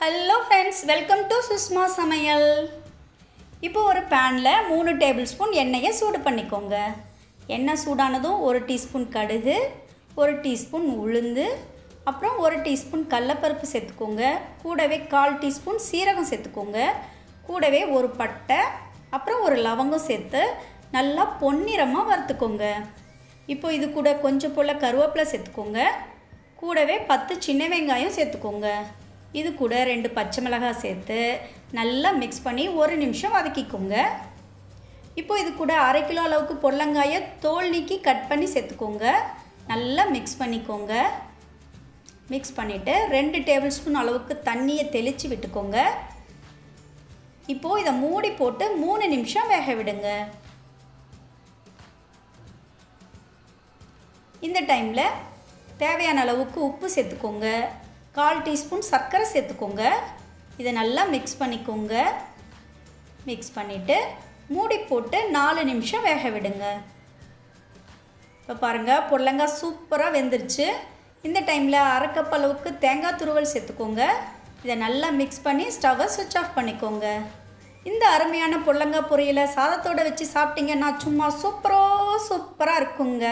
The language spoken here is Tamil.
Hello friends, welcome to Sushma சமையல். இப்போ ஒரு பேனில் 3 டேபிள் ஸ்பூன் எண்ணெயை சூடு பண்ணிக்கோங்க. எண்ணெய் சூடானதும் 1 டீஸ்பூன் கடுகு, 1 டீஸ்பூன் உளுந்து, அப்புறம் 1 டீஸ்பூன் கடலைப்பருப்பு சேர்த்துக்கோங்க. கூடவே 1/4 டீஸ்பூன் சீரகம் சேர்த்துக்கோங்க. கூடவே ஒரு பட்டை, அப்புறம் ஒரு லவங்கம் சேர்த்து நல்லா பொன்னிறமாக வறுத்துக்கோங்க. இப்போ இது கூட கொஞ்சம் போல் கருவேப்பிலை சேர்த்துக்கோங்க. கூடவே 10 சின்ன வெங்காயம் சேர்த்துக்கோங்க. இது கூட 2 பச்சை மிளகாய் சேர்த்து நல்லா மிக்ஸ் பண்ணி 1 நிமிஷம் வதக்கிக்கோங்க. இப்போ இது கூட 1/2 கிலோ அளவுக்கு புடலங்காயை தோல் நீக்கி கட் பண்ணி சேர்த்துக்கோங்க. நல்லா மிக்ஸ் பண்ணிக்கோங்க. மிக்ஸ் பண்ணிவிட்டு 2 டேபிள் ஸ்பூன் அளவுக்கு தண்ணியை தெளித்து விட்டுக்கோங்க. இப்போது இதை மூடி போட்டு 3 நிமிஷம் வேக விடுங்க. இந்த டைமில் தேவையான அளவுக்கு உப்பு சேர்த்துக்கோங்க. 1/4 டீஸ்பூன் சர்க்கரை சேர்த்துக்கோங்க. இதை நல்லா மிக்ஸ் பண்ணிக்கோங்க. மிக்ஸ் பண்ணிவிட்டு மூடி போட்டு 4 நிமிஷம் வேக விடுங்க. இப்போ பாருங்கள், புடலங்காய் சூப்பராக வெந்துருச்சு. இந்த டைமில் 1/2 கப் அளவுக்கு தேங்காய் துருவல் சேர்த்துக்கோங்க. இதை நல்லா மிக்ஸ் பண்ணி ஸ்டவ்வை சுவிட்ச் ஆஃப் பண்ணிக்கோங்க. இந்த அருமையான புடலங்காய் பொரியலை சாதத்தோடு வச்சு சாப்பிட்டீங்கன்னா சும்மா சூப்பராக இருக்குங்க.